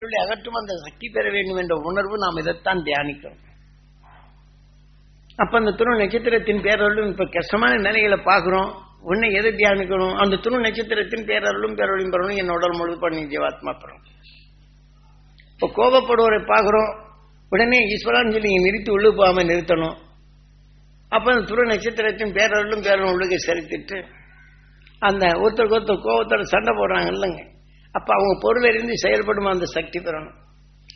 அகற்றும் அந்த சக்தி பெற வேண்டும் என்ற உணர்வு நாம் இதைத்தான் தியானிக்கிறோம். அப்ப அந்த துணை நட்சத்திரத்தின் பேரருளும் இப்ப கஷ்டமான நிலைகளை பார்க்கிறோம். உன்னை எதை தியானிக்கணும்? அந்த துணை நட்சத்திரத்தின் பேரருளும் பேரொழியும் பெறணும். என் உடல் முழு பண்ணி ஜீவாத்மா பெறணும். இப்ப கோபப்படுவரை பார்க்கிறோம். உடனே ஈஸ்வரான்னு சொல்லி நிறுத்தி உள்ளு போகாம நிறுத்தணும். அப்ப அந்த துணை நட்சத்திரத்தின் பேரருளும் பேரொழியும் உள்ளுக்கு செலுத்திட்டு அந்த ஒருத்தருக்கு ஒருத்தர் கோபத்தோட சண்டை போடுறாங்க இல்லைங்க. அப்ப அவங்க பொருள் இருந்து செயல்படும் அந்த சக்தி பெறணும்.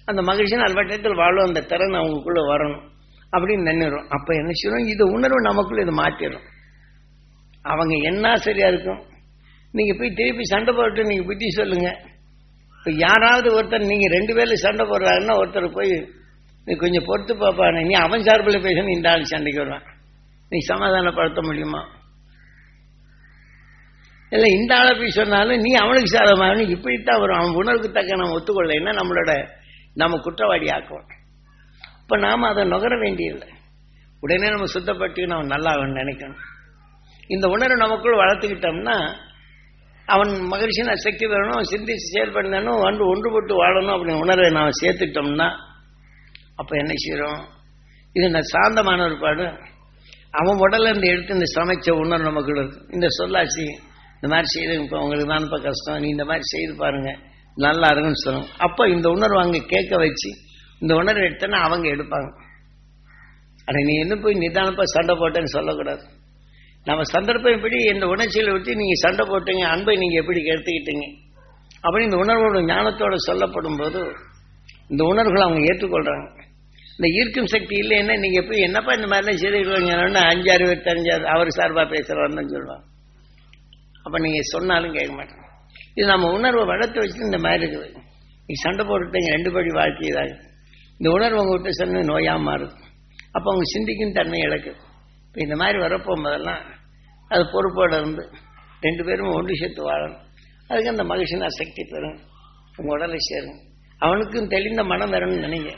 அந்த மகிழ்ச்சியின் அல்வட்டத்தில் வாழும் அந்த திறன் அவங்களுக்குள்ள வரணும் அப்படின்னு நினைறோம். அப்ப என்ன செய்யணும்? இது உணர்வு நமக்குள்ள இது மாற்றிடும். அவங்க என்ன சரியா இருக்கும். நீங்க போய் திருப்பி சண்டை போட்டு நீங்க புத்தி சொல்லுங்க. இப்ப யாராவது ஒருத்தர் நீங்க 2 பேர்ல சண்டை போடுறாருன்னா ஒருத்தர் போய் நீ கொஞ்சம் பொறுத்து பாப்பா, நீ அவன் சார்பில் பேசணும், இந்த ஆள் சண்டைக்கு வருவான், நீ சமாதானப்படுத்த முடியுமா? இல்ல இந்த ஆளை போய் சொன்னாலும் நீ அவனுக்கு சாதமாக இப்படித்தான் வரும். அவன் உணர்வுக்கு தக்க நம்ம ஒத்துக்கொள்ள நம்ம குற்றவாளி ஆக்குவோம். இப்ப நாம அதை நுகர வேண்டியதில்லை. உடனே நம்ம சுத்தப்பட்டு நம்ம நல்லா அவன் நினைக்கணும். இந்த உணர்வு நமக்குள்ள வளர்த்துக்கிட்டோம்னா அவன் மகிழ்ச்சியான சக்தி வரணும், சிந்திச்சு செயல்படணும், ஒன்றுபட்டு வாழணும் அப்படின்னு உணர்வை நாம் சேர்த்துட்டோம்னா அப்ப என்ன செய்யறோம்? இது நான் சாந்தமான ஒரு பாடு. அவன் உடல்ல இருந்து எடுத்து இந்த சமைச்ச உணர்வு நமக்குள்ள இருக்கு. இந்த சொல்லாச்சு இந்த மாதிரி செய்து இப்போ உங்களுக்கு தான் இப்போ கஷ்டம், நீ இந்த மாதிரி செய்து பாருங்க நல்லா இருக்குன்னு சொல்லணும். அப்போ இந்த உணர்வு அங்கே கேட்க வச்சு இந்த உணர்வு எடுத்தோன்னா அவங்க எடுப்பாங்க. அதை நீ என்ன போய் நிதானப்பா சண்டை போட்டேன்னு சொல்லக்கூடாது. நம்ம சந்தர்ப்பம் எப்படி இந்த உணர்ச்சியில் விட்டு நீங்கள் சண்டை போட்டீங்க, அன்பை நீங்கள் எப்படி எடுத்துக்கிட்டீங்க அப்படின்னு இந்த உணர்வோட ஞானத்தோட சொல்லப்படும் போது இந்த உணர்வுகளை அவங்க ஏற்றுக்கொள்றாங்க. இந்த ஈர்க்கும் சக்தி இல்லைன்னா நீங்க போய் என்னப்பா இந்த மாதிரிலாம் செய்திருக்கீங்கன்னா 5-6 பேர் தெரிஞ்சாது அவர் சார்பா பேசுறாருன்னு சொல்லுவாங்க. அப்ப நீங்க சொன்னாலும் கேட்க மாட்டாங்க. இது நம்ம உணர்வை வளர்த்து வச்சுட்டு இந்த மாதிரி இருக்குது. நீ சண்டை போட்டுட்டீங்க 2 படி வாழ்க்கை இதாக இந்த உணர்வு அவங்க விட்டு சொன்ன நோயா மாறுது. அப்போ அவங்க சிந்திக்கும் தன்மை இழக்குது. இப்போ இந்த மாதிரி வரப்போகும்போதெல்லாம் அது பொறுப்போடு இருந்து 2 பேரும் ஒன்று சேர்த்து வாழணும். அதுக்கு அந்த மகிழ்ச்சினா சக்தி பெறும், உங்க உடலை சேரும். அவனுக்கும் தெளிந்த மனம் வரணும்னு நினைங்க.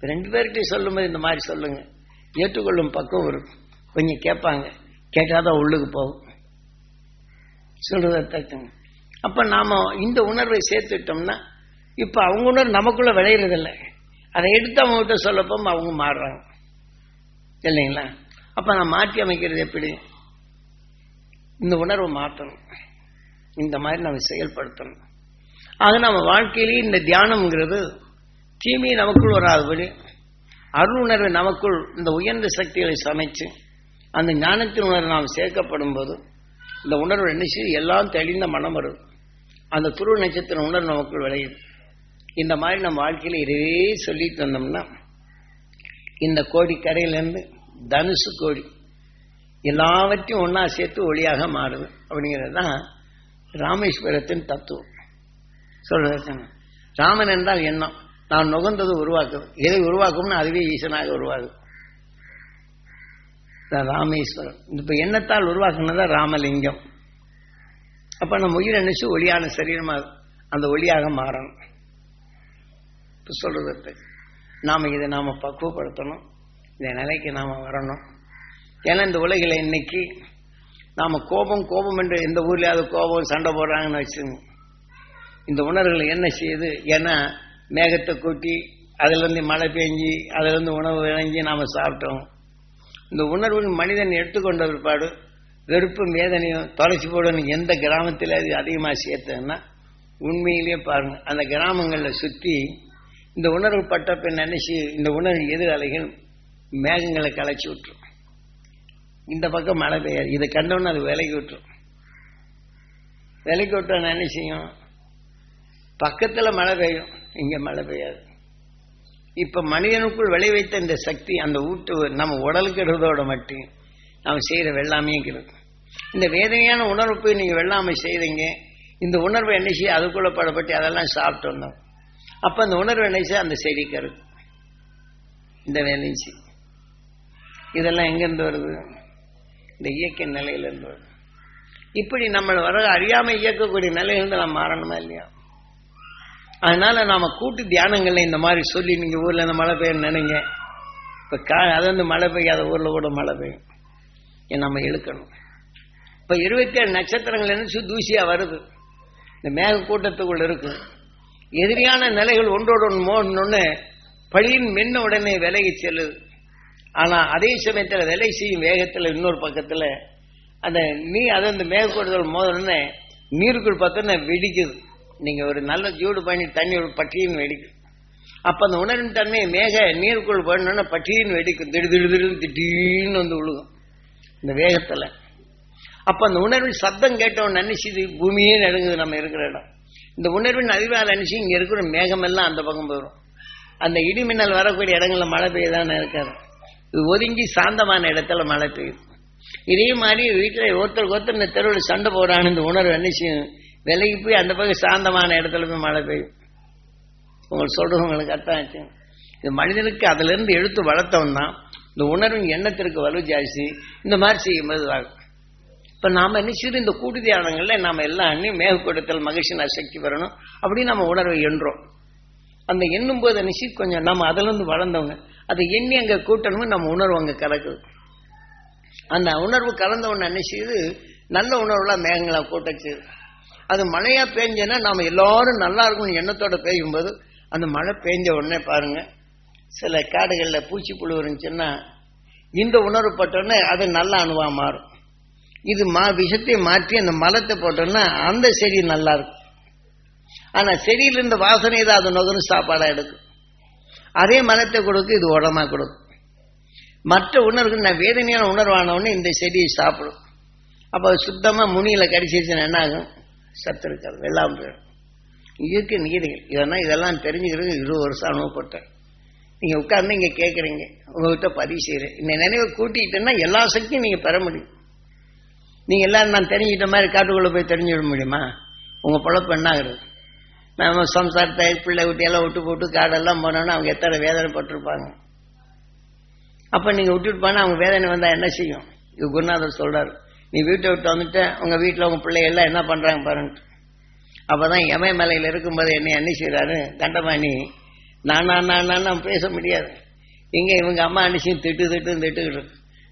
2 பேர்கிட்ட சொல்லும்போது இந்த மாதிரி சொல்லுங்க, ஏற்றுக்கொள்ளும் பக்கம் இருக்கும். கொஞ்சம் கேட்பாங்க, கேட்காதான் உள்ளுக்கு போகும் சொல்றத தட்டுங்க. அப்ப நாம இந்த உணர்வை சேர்த்துட்டோம்னா இப்ப அவங்க உணர்வு நமக்குள்ள விளையிறதில்லை. அதை எடுத்து அவங்க கிட்ட சொல்லப்போ அவங்க மாறுறாங்க இல்லைங்களா? அப்ப நான் மாற்றி அமைக்கிறது எப்படி? இந்த உணர்வை மாற்றணும், இந்த மாதிரி நம்ம செயல்படுத்தணும். ஆக நம்ம வாழ்க்கையிலேயே இந்த தியானம்ங்கிறது தீமையை நமக்குள் வராதபடி அருள் உணர்வை நமக்குள் இந்த உயர்ந்த சக்திகளை சமைச்சு அந்த ஞானத்தின் உணர்வு நாம் சேர்க்கப்படும் போது இந்த உணர்வு என்ன செய்யும்? எல்லாம் தெளிந்த மனம் வருது. அந்த துருவ நட்சத்திர உணர்வு நமக்குள் விளையுது. இந்த மாதிரி நம்ம வாழ்க்கையில இதே சொல்லிட்டு வந்தோம்னா இந்த கோடி கரையிலேருந்து தனுசு கோடி எல்லாவற்றையும் ஒன்னா சேர்த்து ஒளியாக மாறுது. அப்படிங்கிறது தான் ராமேஸ்வரத்தின் தத்துவம். சொல்றது ராமன் என்றால் எண்ணம், நான் நுகர்ந்தது உருவாக்குது. எதை உருவாக்கும்னா அதுவே ஈசனாக உருவாகுது. ராமேஸ்வரம் இப்ப எண்ணத்தால் உருவாக்குனதா ராமலிங்கம். அப்ப நம்ம உயிர் நினைச்சு ஒளியான சரீரமா அந்த ஒளியாக மாறணும். இப்ப சொல்றது இதை நாம பக்குவப்படுத்தணும், இந்த நிலைக்கு நாம வரணும். ஏன்னா இந்த உலகில இன்னைக்கு நாம கோபம் என்று எந்த ஊர்லயாவது கோபம் சண்டை போடுறாங்கன்னு வச்சுங்க. இந்த உணர்வுகளை என்ன செய்யுது? ஏன்னா மேகத்தை கூட்டி அதுல இருந்து மழை பெஞ்சி அதுல இருந்து உணவு விளைஞ்சி நாம சாப்பிட்டோம். இந்த உணர்வு மனிதன் எடுத்துக்கொண்ட பிற்பாடு வெறுப்பும் வேதனையும் தொலைச்சி போடணும். எந்த கிராமத்தில் அது அதிகமாக சேர்த்ததுன்னா உண்மையிலேயே பாருங்க, அந்த கிராமங்களில் சுற்றி இந்த உணர்வு பட்ட பின் நினைச்சு இந்த உணர்வு எதிரலைகள் மேகங்களை கலைச்சி விட்டுரும். இந்த பக்கம் மழை பெய்யாது. இதை கண்டோன்னு அது விலைக்கு விட்டுரும். விலைக்கு விட்டோன்னு என்ன செய்யும்? பக்கத்தில் மழை பெய்யும், இங்கே மழை பெய்யாது. இப்ப மனிதனுக்குள் விளைவைத்த இந்த சக்தி அந்த ஊட்டு நம்ம உடலுக்கு எடுறதோட மட்டும் நாம் செய்யற வெள்ளாமையும் கிடைக்கும். இந்த வேதனையான உணர்வு போய் நீங்க வெள்ளாமை செய்தீங்க, இந்த உணர்வு என்ன செய்ய அதுக்குள்ள படப்பட்டு அதெல்லாம் சாப்பிட்டு வந்தோம். அப்ப அந்த உணர்வு என்ன செய்ய அந்த செடிக்கு இருக்கு. இந்த வேலையும் செய்யும். இதெல்லாம் எங்கிருந்து வருது? இந்த இயக்க நிலையிலிருந்து வருது. இப்படி நம்மளை வர அறியாம இயக்கக்கூடிய நிலையிலிருந்து நம்ம மாறணுமா இல்லையா? அதனால நாம கூட்டு தியானங்கள்ல இந்த மாதிரி சொல்லி நீங்க ஊர்ல இந்த மழை பெய்யும் நினைங்க. இப்ப அது வந்து மழை பெய்யாத ஊர்ல கூட மழை பெய்யும். நம்ம இழுக்கணும். இப்ப 27 நட்சத்திரங்கள் நினைச்சு தூசியா வருது. இந்த மேக கூட்டத்துக்குள்ள இருக்கு. எதிரியான நிலைகள் ஒன்றோடு மோதணுன்னு பழியின் மென்ன உடனே விலகி செல்லுது. ஆனா அதே சமயத்தில் விலை செய்யும் வேகத்தில் இன்னொரு பக்கத்தில் அந்த அந்த மேகக்கூடுதல் மோதணுன்னு நீருக்குள் பார்த்தோன்னா வெடிக்குது. நீங்க ஒரு நல்ல ஜூடு பண்ணி தண்ணி பட்டின்னு வெடிக்கும். அப்ப அந்த உணர்வின் தன்மை மேக நீருக்குள் போடணும்னா பட்டின்னு வெடிக்கும். திடீர்னு வந்து விழுகும் இந்த வேகத்துல. அப்ப அந்த உணர்வின் சப்தம் கேட்டவன் நினைச்சுது பூமியே நடுங்குது நம்ம இருக்கிற இடம். இந்த உணர்வின் அறிவால் நினைச்சு இங்க இருக்கிற மேகம் எல்லாம் அந்த பக்கம் போயிடும். அந்த இடிமின்னல் வரக்கூடிய இடங்கள்ல மழை பெய்யுதானே இருக்காது. இது ஒதுங்கி சாந்தமான இடத்துல மழை பெய்யுது. இதே மாதிரி வீட்டுல ஒருத்தருக்கு இந்த தெருவில் சண்டை போடுறான்னு இந்த உணர்வு நினைச்சு விலகி போய் அந்த பக்கம் சாந்தமான இடத்துல போய் மழை பெய்யும். உங்களுக்கு சொல்றது உங்களுக்கு அர்த்தம் ஆச்சு. இது மனிதனுக்கு அதுல இருந்து எடுத்து வளர்த்தவன் தான் இந்த உணர்வின் எண்ணத்திற்கு வலு ஜாஸ்தி. இந்த மாதிரி செய்யும்போது ஆகும். இப்ப நாம என்ன செய்யுது, இந்த கூட்டு தியானங்கள்ல நாம எல்லாம் மேகக்கூடத்தில் மகிழ்ச்சி சக்தி வரணும் அப்படின்னு நம்ம உணர்வை எண்றோம். அந்த எண்ணும் போது நினைச்சு கொஞ்சம் நம்ம அதுல இருந்து வளர்ந்தவங்க அதை எண்ணி அங்க கூட்டணும். நம்ம உணர்வு அங்க கலக்குது. அந்த உணர்வு கலந்தவன் நினைச்சது நல்ல உணர்வுல மேகங்களா கூட்டச்சு. அது மழையா பெஞ்சேன்னா நாம எல்லாரும் நல்லா இருக்கும் எண்ணத்தோட பெய்யும் போது அந்த மழை பெஞ்ச உடனே பாருங்க, சில காடுகள்ல பூச்சி புழு இருந்துச்சுன்னா இந்த உணர்வு பட்டோன்னே அது நல்ல அணுவா மாறும். இது விஷத்தை மாற்றி அந்த மலத்தை போட்டோம்னா அந்த செடி நல்லா இருக்கும். ஆனா செடியில இருந்த வாசனை தான் அது நுகரும் சாப்பாடா எடுக்கும். அதே மலத்தை கொடுக்கும், இது உடமா கொடுக்கும். மற்ற உணர்வு நான் வேதனையான உணர்வானவொன்னு இந்த செடியை சாப்பிடும். அப்ப சுத்தமா முனியில கடிச்சிருச்சுன்னா என்ன ஆகும், சத்து இருக்காது, வெள்ளாம போயிடும். இயற்கை நீதிகள் இதெல்லாம் தெரிஞ்சுக்கிறது 20 வருஷம் அனுபவப்பட்டேன். நீங்க உட்கார்ந்து இங்க கேட்கறீங்க, உங்ககிட்ட பதிவு செய்யறேன். இந்த நினைவை கூட்டிக்கிட்டேன்னா எல்லா சக்தியும் நீங்க பெற முடியும். நீங்க எல்லாரும் நான் தெரிஞ்சுக்கிட்ட மாதிரி காட்டுக்குள்ள போய் தெரிஞ்சுவிட முடியுமா? உங்க பொழப்பு என்ன ஆகுறது? நம்ம சம்சாரத்தை பிள்ளை குட்டியெல்லாம் விட்டு போட்டு காடெல்லாம் போனோம்னா அவங்க எத்தனை வேதனைப்பட்டிருப்பாங்க. அப்ப நீங்க விட்டுட்டு போனா அவங்க வேதனை வந்தா என்ன செய்யும்? இது குருநாதர் சொல்றாரு, நீ வீட்டை விட்டு வந்துட்டு உங்க வீட்டுல உங்க பிள்ளை எல்லாம் என்ன பண்றாங்க பாருங்க. அப்பதான் இமயமலையில இருக்கும்போது என்ன செய்யறாரு தண்டபாணி, நான் பேச முடியாது. இங்க இவங்க அம்மா அனுஷியும் திட்டுக்கிட்டு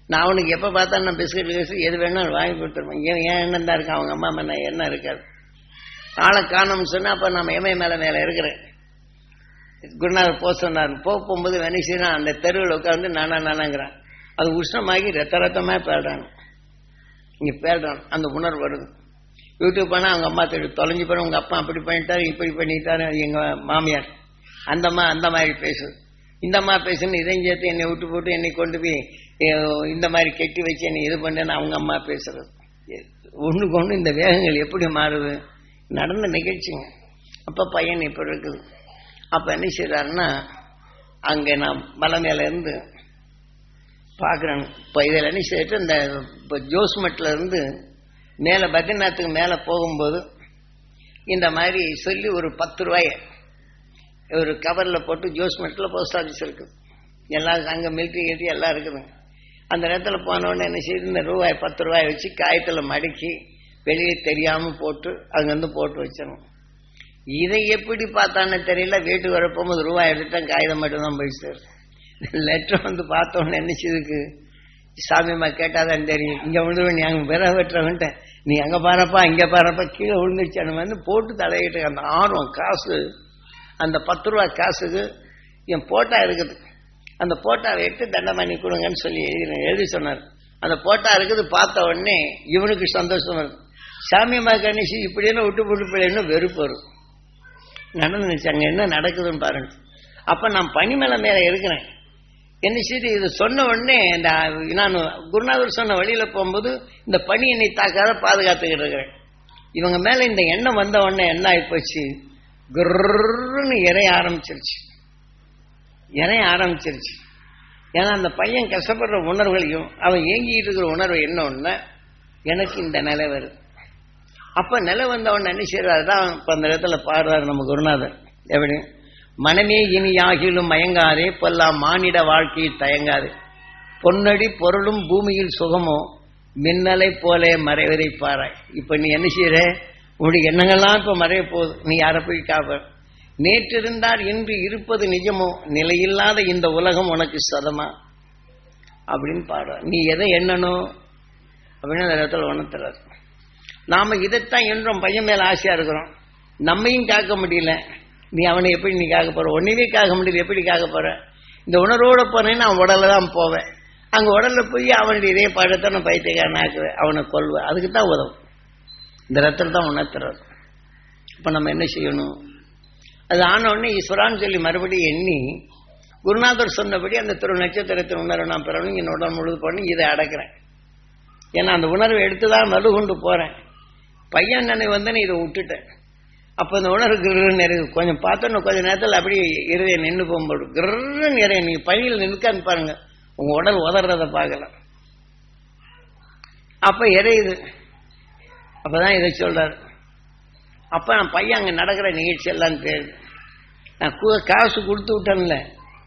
நான் அவனுக்கு எப்ப பார்த்தா நான் பிஸ்கட் எது வேணாலும் வாங்கி கொடுத்துருப்பேன். ஏன் எண்ணம் தான் இருக்கு, அவங்க அம்மா மேல என்ன இருக்காது. ஆளை காணோம்னு சொன்னா அப்ப நம்ம மேல இருக்கிறேன். குருநாதர் போக சொன்னார். போகும்போது வெனிசினா அந்த தெருவில் உட்காந்து நானாங்கிறான். அது உஷ்ணமாகி ரத்தமா பேடுறான். இங்க பேடுறான், அந்த உணர்வு வருது. யூடியூப் பண்ணா அவங்க அம்மா தொலைஞ்சு போன உங்க அப்பா அப்படி பண்ணிட்டாரு இப்படி பண்ணிட்டாரு, எங்க மாமியார் அந்த மாதிரி பேசுது. இந்த அம்மா பேசுன்னு இதையும் சேர்த்து என்னை விட்டு போட்டு என்னை கொண்டு போய் இந்த மாதிரி கெட்டி வச்சு என்னை இது பண்ணேன்னு அவங்க அம்மா பேசுறது. ஒண்ணுக்கு ஒண்ணு இந்த வேகங்கள் எப்படி மாறுது, நடந்த நிகழ்ச்சிங்க. அப்ப பையன் இப்ப இருக்குது. அப்ப என்ன செய்யறாருன்னா, அங்க நான் மலை மேல இருந்து பாக்குறேன். இப்ப இதில் என்ன செய்யிட்டு இந்த ஜோஸ்மெட்ல இருந்து மேல பத்ரிநாத்துக்கு மேல போகும்போது இந்த மாதிரி சொல்லி ஒரு 10 ரூபாய ஒரு கவர்ல போட்டு ஜோஸ்மெட்ல போஸ்ட் ஆஃபீஸ் இருக்குது. எல்லாம் அங்க மிலிட்ரி கேட்டி எல்லாம் இருக்குதுங்க. அந்த இடத்துல போனோடனே என்ன செய்யுது, இந்த 10 ரூபாய் வச்சு காயத்துல மடக்கி வெளியே தெரியாம போட்டு அங்கிருந்து போட்டு வச்சிடணும். இதை எப்படி பார்த்தான்னு தெரியல. வீட்டுக்கு வரப்போகும்போது ரூபாய் எடுத்தேன், காகிதம் மட்டும்தான் போயிடுச்சு. லெட்டர் வந்து பார்த்தோன்னு என்ன செய்யுதுக்கு, சாமியம்மா கேட்டாதான் தெரியும். இங்க விழுந்து நீ அங்க விர வெட்டுறவன்ட்ட நீ அங்க பாருப்பா இங்க பாருப்பா கீழே விழுந்துச்சு. அந்த வந்து போட்டு தலையிட்டு அந்த ஆர்வம் காசு, அந்த 10 ரூபாய் காசுக்கு என் போட்டா இருக்குது. அந்த போட்டாவை எடுத்து தண்டபாணி கொடுங்கன்னு சொல்லி எழுதி சொன்னார். அந்த போட்டா இருக்குது. பார்த்த உடனே இவனுக்கு சந்தோஷம் வருது. சாமியம்மா கணிச்சு இப்படின்னு விட்டு போட்டு வெறுப்பு வரும். நடந்துச்சு அங்க என்ன நடக்குதுன்னு பாருங்க. அப்ப நான் பனிமலை மேல இருக்கிறேன். என்ன செய்து இது சொன்ன உடனே நான் குருநாதர் சொன்ன வழியில போகும்போது இந்த பனி என்னை தாக்காத பாதுகாத்துக்கிட்டு இருக்கிறேன். இவங்க மேல இந்த எண்ணம் வந்த உடனே என்ன ஆயிப்போச்சு, குர்ன்னு இறைய ஆரம்பிச்சிருச்சு. ஏன்னா அந்த பையன் கஷ்டப்படுற உணர்வுகளையும் அவன் ஏங்கிட்டு இருக்கிற உணர்வு என்ன ஒண்ணு, எனக்கு இந்த நிலை வருது. அப்ப நிலை வந்தவன் என்ன செய்யறாருதான் இப்ப அந்த இடத்துல பாடுறாரு நம்ம குருநாதர். எப்படி, மனமே இனியாகிலும் மயங்காதே, பொல்லாம் மானிட வாழ்க்கையில் தயங்காதே, பொன்னடி பொருளும் பூமியில் சுகமோ மின்னலை போலே மறைவதை பாராய். இப்ப நீ என்ன செய்யற, உன்னுடைய எண்ணங்கள்லாம் இப்ப மறைய போகுது. நீ யாரை போய் காப்ப, நேற்று இருந்தால் இன்று இருப்பது நிஜமோ, நிலையில்லாத இந்த உலகம் உனக்கு சதமா அப்படின்னு பாடுற. நீ எதை எண்ணணும் அப்படின்னு அந்த இடத்துல உணர்த்துறாரு. நாம இதைத்தான் என்றும் பையன் மேல ஆசையா இருக்கிறோம். நம்மையும் காக்க முடியல, நீ அவனை எப்படி நீ காக்க போற? ஒன்னிலே காக்க முடியாது, எப்படி காக்க போற? இந்த உணர்வோட போனேன்னு அவன் உடல்ல தான் போவேன். அங்க உடல்ல போய் அவனுடைய இதே பழத்தை நான் பைத்தியக்காரன் ஆக்குவேன், அவனை கொல்வேன். அதுக்கு தான் உதவும். இந்த ரத்தத்தை தான் உணர்த்துறது. இப்ப நம்ம என்ன செய்யணும்? அது ஆன உடனே ஈஸ்வரான்னு சொல்லி மறுபடியும் எண்ணி குருநாதர் சொன்னபடி அந்த திரு நட்சத்திரத்தின் உணர்வை நான் பெறணும், என் உடல் முழுது பண்ணி இதை அடக்கிறேன். ஏன்னா அந்த உணர்வை எடுத்துதான் நடு கொண்டு போறேன். பையன் நினைவு வந்து இதை விட்டுட்டேன். அப்ப இந்த உணர்வு கிருன்னு இருக்கு. கொஞ்சம் பார்த்தோன்னு கொஞ்ச நேரத்தில் அப்படியே இறுதியை நின்று போகும்போது கிருன்னு இறைய நீங்க பையில் நிற்கான்னு பாருங்க, உங்க உடல் உதறத பார்க்கலாம். அப்ப இறையுது. அப்பதான் இதை சொல்றாரு. அப்ப நான் பையன் அங்க நடக்கிற நிகழ்ச்சி எல்லாம் தேடுது. நான் காசு கொடுத்து விட்டேன்ல,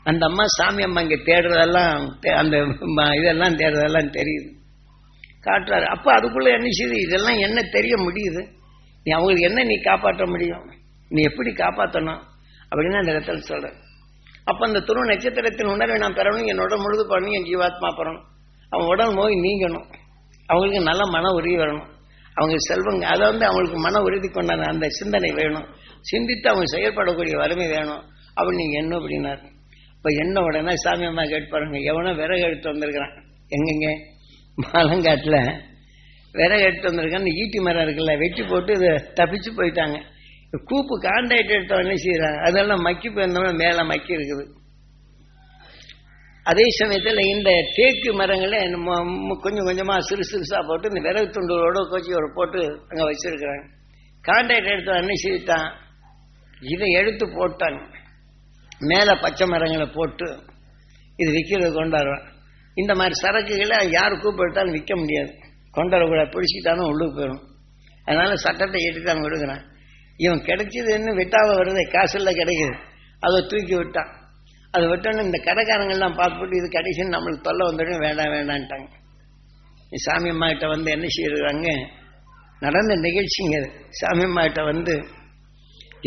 அந்த அம்மா சாமி அம்மா இங்க தேடுறதெல்லாம் அந்த இதெல்லாம் தேடுறதெல்லாம் தெரியுது, காட்டுறாரு. அப்ப அதுக்குள்ள என்ன செய்யுது? இதெல்லாம் என்ன தெரிய முடியுது? நீ அவங்களுக்கு என்ன நீ காப்பாற்ற முடியும்? நீ எப்படி காப்பாற்றணும் அப்படின்னு அந்த இடத்துல சொல்ற. அப்ப அந்த துரு நட்சத்திரத்தின் உணர்வை நான் பெறணும், என்னோட முழுது பண்ணணும், என் ஜீவாத்மா பெறணும். அவன் உடல் நோய் நீங்கணும், அவங்களுக்கு நல்ல மன உறுதி வரணும், அவங்க செல்வங்க அதை அவங்களுக்கு மன உறுதி கொண்டான அந்த சிந்தனை வேணும், சிந்தித்து அவங்க செயல்படக்கூடிய வலிமை வேணும். அப்படி நீங்க என்ன அப்படின்னாரு. இப்ப என்ன உடனே சாமி அம்மா கேட்பாருங்க, எவனோ விறகு எடுத்து வந்திருக்கிறான், எங்கெங்க மாலங்காட்டுல விறகு எடுத்து வந்திருக்கான்னு ஈட்டி மரம் இருக்குல்ல, வெட்டி போட்டு இதை தப்பிச்சு போயிட்டாங்க. கூப்பு கான்டாக்ட் எடுத்த என்ன செய்யறாங்க, அதெல்லாம் மக்கி போயிருந்தோம்னா மேல மக்கி இருக்குது. அதே சமயத்தில் இந்த தேக்கு மரங்களை கொஞ்சம் கொஞ்சமா சிறு சிறுசா போட்டு இந்த விறகு துண்டுகளோட கோச்சியோட போட்டு அங்க வச்சிருக்கிறாங்க. கான்டாக்ட் எடுத்து என்ன செய்தான், இதை எடுத்து போட்டாங்க, மேல பச்சை மரங்களை போட்டு இது விற்கிறது கொண்டாடுறான். இந்த மாதிரி சரக்குகளை யார் கூப்பிட்டாலும் விற்க முடியாது, கொண்டாடக்கூடாது, பிடிச்சிட்டாலும் உள்ளுக்கு போயிடும். அதனால சட்டத்தை ஏற்றிட்டாங்க விடுக்கிறான். இவன் கிடைச்சது என்ன வெட்டாத வருது, காசுல கிடைக்குது, அதை தூக்கி விட்டான். அது விட்டோன்னு இந்த கடைக்காரங்கள்லாம் பார்த்துட்டு இது கடைசின்னு நம்மளுக்கு தொல்லை வந்துடும், வேண்டாம் வேண்டான்ட்டாங்க. சாமி அம்மா கிட்ட வந்து என்ன செய்யறாங்க, நடந்த நிகழ்ச்சிங்க. சாமி அம்மா கிட்ட வந்து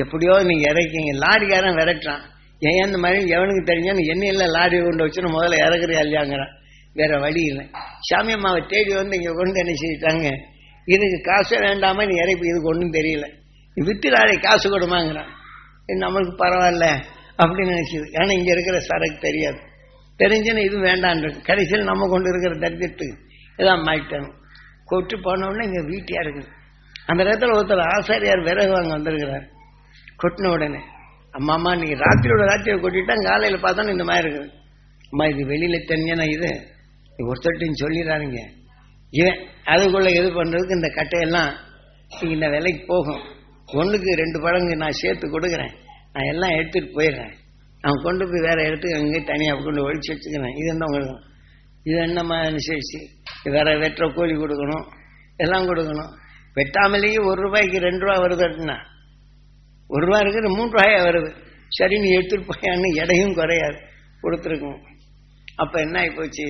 எப்படியோ நீங்க இறக்கிங்க, லாரிக்காரன் விரட்டுறான், ஏன் இந்த மாதிரி எவனுக்கு தெரிஞ்சான்னு எண்ணெயில் லாரி கொண்டு வச்சுன்னு முதல்ல இறக்குறியா இல்லையாங்கிறான். வேற வழி இல்லை. சாமி அம்மாவை தேடி வந்து இங்க கொண்டு என்ன செய்யிட்டாங்க, இதுக்கு காசு வேண்டாம நீ இறப்பி, இதுக்கு ஒன்றும் தெரியல, வித்து லாரி காசு கொடுமாங்கிறான். நம்மளுக்கு பரவாயில்ல அப்படின்னு நினைச்சது. ஏன்னா இங்க இருக்கிற சரக்கு தெரியாது, தெரிஞ்சுன்னு இது வேண்டான்றது. கடைசியில் நம்ம கொண்டு இருக்கிற தரித்திட்டு இதான் மாயிட்டாங்க. கொட்டு போனோடனே இங்க வீட்டியா இருக்குது. அந்த இடத்துல ஒருத்தர் ஆசாரியார் விறகு வாங்க வந்திருக்கிறார். கொட்டின உடனே அம்மா அம்மா நீங்க ராத்திரியோட ராத்திரியை கொட்டிட்டா காலையில பார்த்தோன்னு இந்த மாதிரி இருக்குது. அம்மா இது வெளியில தெரிஞ்சனா இது ஒருத்தட்டையும் சொல்லிடுறாருங்க. இவன் அதுக்குள்ள இது பண்றதுக்கு இந்த கட்டையெல்லாம் இந்த விலைக்கு போகும், 1க்கு 2 பழங்கு நான் சேர்த்து கொடுக்குறேன், நான் எல்லாம் எடுத்துட்டு போயிடுறேன், அவன் கொண்டு போய் வேற இடத்துக்கு அங்கே தனியாக கொண்டு ஒழிச்சு வச்சுக்கிறேன். இது என்ன உங்களுக்கு இது என்னம்மா அனுசரிச்சு வேற வெட்டுற கூலி கொடுக்கணும், எல்லாம் கொடுக்கணும். வெட்டாமலேயே 1 ரூபாய்க்கு 2 ரூபா வருதுன்னா 1 ரூபா இருக்குது 3 ரூபாயா வருது. சரி நீ எடுத்துட்டு போயான்னு எடையும் குறையாது கொடுத்துருக்கணும். அப்ப என்ன ஆகி போச்சு,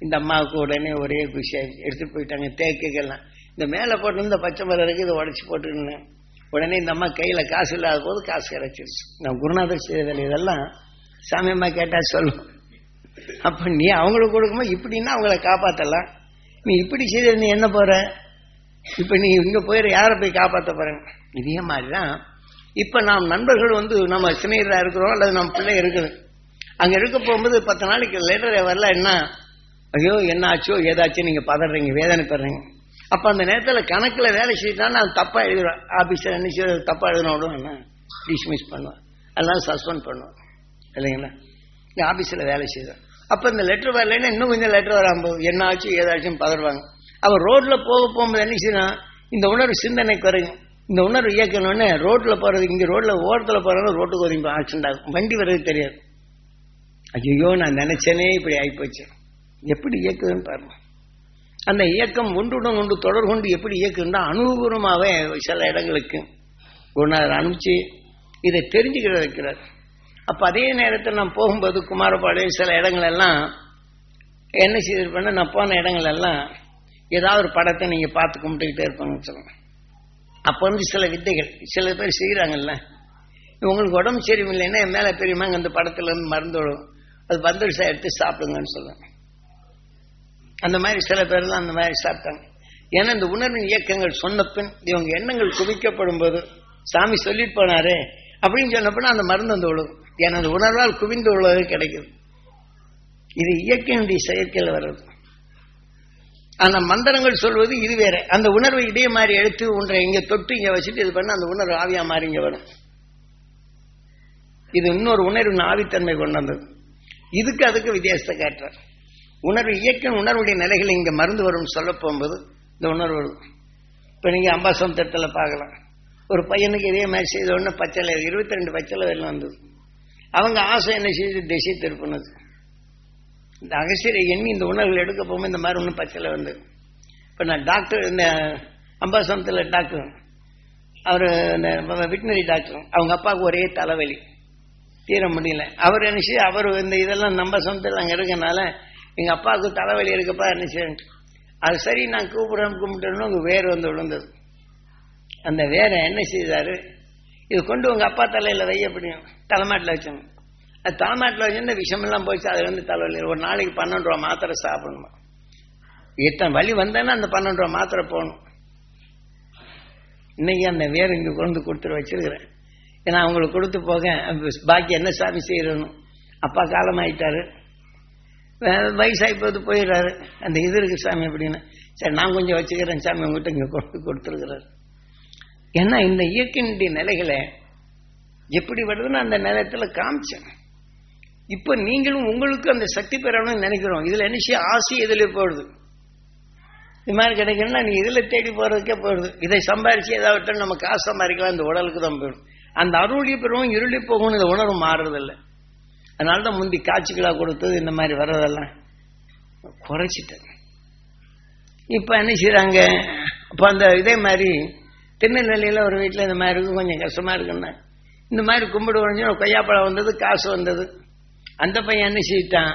இந்த அம்மாவுக்கு உடனே ஒரே குஷியாச்சு, எடுத்துட்டு போயிட்டாங்க. தேக்குக்கெல்லாம் இந்த மேலே போட்டு இந்த பச்சை மரம் இருக்கு, இதை உடச்சி போட்டுருந்தேன். உடனே இந்த அம்மா கையில காசு இல்லாத போது காசு கிடைச்சிருச்சு. நான் குருநாதர் செய்தல் இதெல்லாம் சாமி அம்மா கேட்டா சொல்லும். அப்ப நீ அவங்களுக்கு கொடுக்கும்போது இப்படின்னா அவங்கள காப்பாற்றலாம். நீ இப்படி செய்த நீ என்ன போற, இப்ப நீ இங்க போயிட யாரை போய் காப்பாற்ற போறேன். இதே மாதிரிதான் இப்ப நாம் நண்பர்கள் வந்து நம்ம சினையரா இருக்கிறோம் அல்லது நம்ம பிள்ளை இருக்குது, அங்க இருக்க போகும்போது 10 நாளைக்கு லேட்டர் வரல, என்ன ஐயோ என்ன ஆச்சோ ஏதாச்சும் நீங்க பதறீங்க, வேதனைப்படுறீங்க. அப்ப அந்த நேரத்தில் கணக்குல வேலை செய்யறா நான் தப்பா எழுதுறேன், ஆபீஸர் என்ன செய்ய தப்பா எழுதினோட டிஸ்மிஸ் பண்ணுவேன், அதனால சஸ்பெண்ட் பண்ணுவேன் இல்லைங்களா. இந்த ஆபீஸ்ல வேலை செய்வேன். அப்ப இந்த லெட்டர் வரலைன்னா இன்னும் கொஞ்சம் லெட்டர் வராம என்ன ஆச்சு ஏதாச்சும் பதறுவாங்க. அவர் ரோட்ல போகும்போது என்ன செய்யணும், இந்த உணர்வு சிந்தனை குறையும். இந்த உணர்வு இயக்கணும்னு ரோட்ல போறது, இங்க ரோட்ல ஓரத்துல போறதும் ரோட்டுக்கு ஒதுங்க ஆக்சிடென்ட் ஆகும், வண்டி வர்றது தெரியாது. ஐயோ நான் நினைச்சேனே இப்படி ஆயிப்போச்சு. எப்படி இயக்குதுன்னு பாருங்க. அந்த இயக்கம் ஒன்றுடன் ஒன்று தொடர் கொண்டு எப்படி இயக்குன்னா அனுபவமாவே சில இடங்களுக்கு குருநாதர் அனுப்பிச்சு இதை தெரிஞ்சுக்கிற வைக்கிறார். அப்ப அதே நேரத்தில் நான் போகும்போது குமாரபாளையம் சில இடங்கள் எல்லாம் என்ன செய்திருப்பேன்னா, நான் போன இடங்கள் எல்லாம் ஏதாவது ஒரு படத்தை நீங்க பார்த்து கும்பிட்டுக்கிட்டே இருப்பாங்கன்னு சொல்லுங்க. அப்ப வந்து சில வித்தைகள் சில பேர் செய்யறாங்கல்ல, உங்களுக்கு உடம்பு சரியில்லைன்னா என் மேல பெரியமாங்க அந்த படத்துல இருந்து மருந்து விடும், அது பந்தரிசா எடுத்து சாப்பிடுங்கன்னு சொல்லுவாங்க. அந்த மாதிரி சில பேர்லாம் அந்த மாதிரி சாப்பிட்டாங்க. ஏன்னா இந்த உணர்வின் இயக்கங்கள் சொன்ன பின் இவங்க எண்ணங்கள் குவிக்கப்படும் போது சாமி சொல்லிட்டு போனாரு, அப்படின்னு சொன்னப்போ அந்த மருந்து வந்து விழுகும். ஏன்னா அந்த உணர்வால் குவிந்து உள்ளது கிடைக்குது. இது இயற்கையினுடைய செயற்கையில் வர்றது. அந்த மந்திரங்கள் சொல்வது இது வேற. அந்த உணர்வை இதே மாதிரி எடுத்து ஒன்றை இங்க தொட்டு இங்க வச்சுட்டு இது பண்ண அந்த உணர்வு ஆவியா மாறி இங்க வரும். இது இன்னொரு உணர்வு ஆவித்தன்மை கொண்டு வந்தது. இதுக்கு அதுக்கு வித்தியாசத்தை காட்டுறார். உணர்வு இயக்க உணர்வுடைய நிலைகள் இங்க மருந்து வரும் சொல்ல போகும்போது இந்த உணர்வு வரும். இப்ப நீங்க அம்பாசமுத்திரத்தில் பார்க்கலாம். ஒரு பையனுக்கு இதே மாதிரி செய்த உடனே பச்சளை 22 பச்சளை வெள்ளம் வந்தது. அவங்க ஆசை என்ன செய்து திசை திருப்பினது. இந்த அகசியரை எண்ணி இந்த உணர்வுகள் எடுக்க போகும்போது இந்த மாதிரி ஒன்றும் பச்சளை வந்தது. இப்போ நான் டாக்டர், இந்த அம்பாசமத்தில் டாக்டர், அவர் இந்த வெட்டினரி டாக்டர், அவங்க அப்பாவுக்கு ஒரே தலைவலி தீர முடியல. அவர் என்ன செய்ய, அவர் இந்த இதெல்லாம் அம்பாசமத்தில் அங்கே இருக்கனால எங்கள் அப்பாவுக்கு தலைவலி இருக்கப்பா என்ன செய்யணும். அது சரி நான் கும்பிட்டோன்னு உங்கள் வேர் வந்து விழுந்தது. அந்த வேரை என்ன செய்தாரு, இது கொண்டு உங்கள் அப்பா தலையில் வைய முடியும், தலைமாட்டில் வச்சோம். அது தலைமாட்டில் வச்சுருந்த விஷமெல்லாம் போயிடுச்சு. அதுல இருந்து தலைவலி. ஒரு நாளைக்கு 12 ரூபா மாத்திரை சாப்பிடணுமா. எத்தனை வலி வந்தேன்னா அந்த 12 ரூபா மாத்திரை போகணும். இன்னைக்கு அந்த வேர் இங்கே கொண்டு கொடுத்துட்டு வச்சிருக்கிறேன். ஏன்னா அவங்களுக்கு கொடுத்து போக பாக்கி என்ன சாமி செய்யணும். அப்பா காலமாயிட்டாரு, வயசாகி போது போயிடுறாரு. அந்த இது இருக்கு சாமி அப்படின்னு. சரி நான் கொஞ்சம் வச்சுக்கிறேன் சாமி உங்ககிட்ட இங்கே கொண்டு கொடுத்துருக்கிறாரு. ஏன்னா இந்த இயற்கையினுடைய நிலைகளை எப்படி வருதுன்னு அந்த நிலையத்தில் காமிச்சேன். இப்போ நீங்களும் உங்களுக்கு அந்த சக்தி பெறணும்னு நினைக்கிறோம். இதில் என்ன செய்ய ஆசை எதில் போடுது. இது மாதிரி கிடைக்கணும்னா நீ இதில் தேடி போகிறதுக்கே போயிடுது. இதை சம்பாரிச்சு ஏதாவது நம்ம காசு சம்பாதிக்கலாம், இந்த உடலுக்கு தான் போயிடும். அந்த அருளி பெறுவோம் இருளி போகணும். இந்த உணர்வு மாறுறதில்லை. அதனால தான் முந்தி காட்சிகளாக கொடுத்தது இந்த மாதிரி வர்றதெல்லாம் குறைச்சிட்டேன். இப்போ என்ன செய்கிறாங்க, இப்போ அந்த இதே மாதிரி திருநெல்வேலியில் ஒரு வீட்டில் இந்த மாதிரி இருக்கும், கொஞ்சம் கஷ்டமாக இருக்குன்னா இந்த மாதிரி கும்பிடு உடஞ்சி கொய்யாப்பழம் வந்தது, காசு வந்தது. அந்த பையன் என்ன செய்யிட்டான்,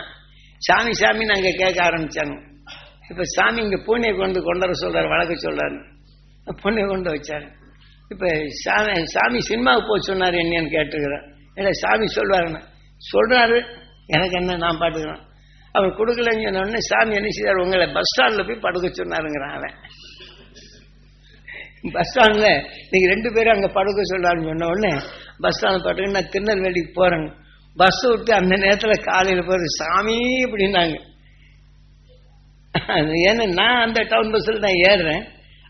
சாமி சாமி நாங்கள் கேட்க ஆரம்பித்தாங்க. இப்போ சாமி இங்கே பூனையை கொண்டு வர சொல்கிறார், வழக்க சொல்கிறாரு. பூனையை கொண்டு வச்சார். இப்போ சாமி சினிமாவுக்கு போய் சொன்னார் என்னன்னு கேட்டுருக்கிறார். இல்லை சாமி சொல்றாரு எனக்கு என்ன, நான் பாட்டுக்கிறேன். அவர் கொடுக்கலன்னு சொன்ன உடனே சாமி என்ன செய்தார், உங்களை பஸ் ஸ்டாண்டில் போய் படுக்க சொன்னாருங்கிறான். அவன் பஸ் ஸ்டாண்டில் நீங்கள் 2 பேரும் அங்கே படுக்க சொல்றாருன்னு சொன்ன உடனே பஸ் ஸ்டாண்டில் படுக்க நான் திருநெல்வேலிக்கு போகிறேங்க. பஸ்ஸை விட்டு அந்த நேரத்தில் காலையில் போகிறது சாமி அப்படின்னாங்க. ஏன்னா நான் அந்த டவுன் பஸ்ஸில் நான் ஏறுறேன்,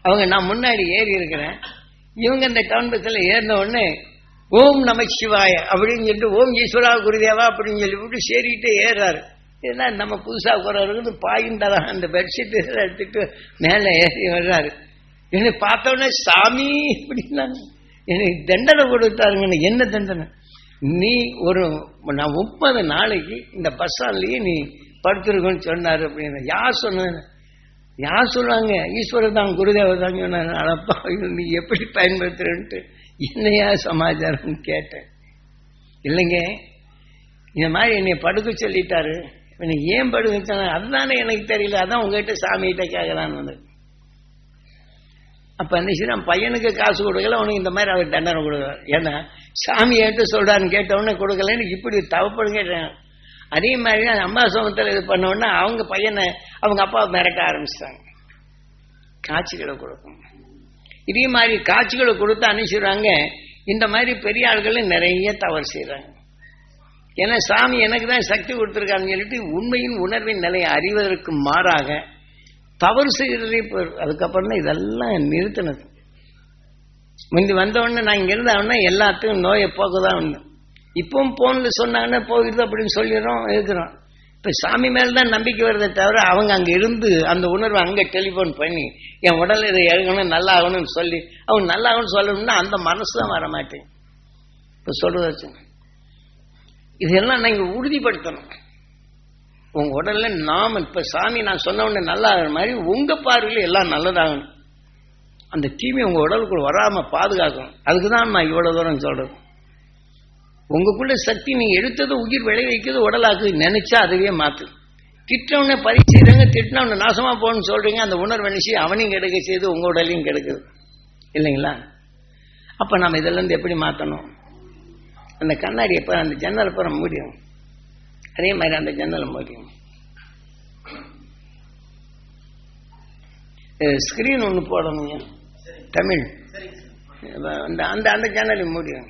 அவங்க நான் முன்னாடி ஏறி இருக்கிறேன். இவங்க அந்த டவுன் பஸ்ஸில் ஏறின உடனே ஓம் நம சிவாய அப்படின்னு சொல்லிட்டு ஓம் ஈஸ்வரா குருதேவா அப்படின்னு சொல்லிவிட்டு சேரிக்கிட்டே ஏறாரு. ஏன்னா நம்ம புதுசாக போகிறவருக்கு பாயிண்டதான் அந்த பெட்ஷீட் எடுத்துட்டு மேலே ஏறி வர்றாரு. எனக்கு பார்த்தோன்னே சாமி அப்படின்னாங்க. எனக்கு தண்டனை கொடுத்தாருங்க. என்ன தண்டனை, நீ நான் 30 நாளைக்கு இந்த பஸ் ஸ்டாண்ட்லயே நீ படுத்திருக்கன்னு சொன்னாரு அப்படின்னு. யார் சொன்ன, யார் சொல்லுவாங்க, ஈஸ்வரர் தான் குருதேவர் தான் சொன்னாங்க. அடப்பா நீ எப்படி பயன்படுத்துறேன்ட்டு என்னையா சமாச்சாரம் கேட்டேன். இல்லைங்க இந்த மாதிரி என்னை படுக்க சொல்லிட்டாரு, எனக்கு ஏன் படுக்க சொன்ன அதுதானே எனக்கு தெரியல, அதான் உங்ககிட்ட சாமிகிட்ட கேட்கலான்னு வந்து. அப்ப என்ன செய்யணும், பையனுக்கு காசு கொடுக்கல, உனக்கு இந்த மாதிரி அவர் தண்டனை கொடுக்குறாரு. ஏன்னா சாமி ஏற்று சொல்றாருன்னு கேட்ட உடனே கொடுக்கலன்னு இப்படி தவப்படுங்க. அதே மாதிரி அம்பாசமத்தில் இது பண்ண உடனே அவங்க பையனை அவங்க அப்பாவை மிரட்ட ஆரம்பிச்சிட்டாங்க. காட்சிகளை கொடுக்கும். இதே மாதிரி காட்சிகளை கொடுத்து அனுப்பிச்சுடுறாங்க. இந்த மாதிரி பெரிய ஆள்கள் நிறைய தவறு செய்யறாங்க. ஏன்னா சாமி எனக்கு தான் சக்தி கொடுத்துருக்காருன்னு சொல்லிட்டு உண்மையின் உணர்வின் நிலையை அறிவதற்கு மாறாக தவறு செய்கிறதே போயிடும். அதுக்கப்புறம் தான் இதெல்லாம் நிறுத்தினது. முந்தி வந்த உடனே நான் இங்க இருந்தவொடனே எல்லாத்துக்கும் நோயை போக்குதான் உண்டு. இப்பவும் போன்ல சொன்னாங்கன்னா போயிடுது அப்படின்னு சொல்லிடுறோம், இருக்கிறோம். இப்ப சாமி மேல்தான் நம்பிக்கை வருதே தவிர அவங்க அங்க இருந்து அந்த உணர்வை அங்க டெலிபோன் பண்ணி என் உடல் இதை எழுகணும் நல்லா ஆகணும்னு சொல்லி அவங்க நல்லா ஆகணும்னு சொல்லணும்னா அந்த மனசுதான் வர மாட்டேன். இப்ப சொல்றது இதெல்லாம் நீங்க உறுதிப்படுத்தணும். உங்க உடல்ல நாம இப்ப சாமி நான் சொன்ன உடனே நல்லா ஆகிற மாதிரி உங்க பார்வையில் எல்லாம் நல்லதாகணும். அந்த தீமை உங்க உடலுக்குள்ள வராம பாதுகாக்கணும். அதுக்குதான் நான் இவ்வளவு தூரம் சொல்றேன். உங்களுக்குள்ள சக்தி நீங்க எடுத்தது உயிர் விளை வைக்கிறது உடலாக்கு நினைச்சா அதுவே மாத்து. திட்டவனை பதிவு செய்யறாங்க, திட்டினவனை நாசமா போகணும்னு சொல்றீங்க. அந்த உணர்வு நினைச்சு அவனையும் கெடுக்க செய்து உங்க உடலையும் கெடுக்குது இல்லைங்களா? அப்ப நம்ம இதுல இருந்து எப்படி மாத்தணும்? அந்த கண்ணாடி எப்ப அந்த ஜன்னல் அப்புறம் மூடியும், அதே மாதிரி அந்த ஜன்னலை மூடியும். ஸ்கிரீன் ஒண்ணு போடணுங்க தமிழ். அந்த அந்த ஜன்னலை மூடியும்.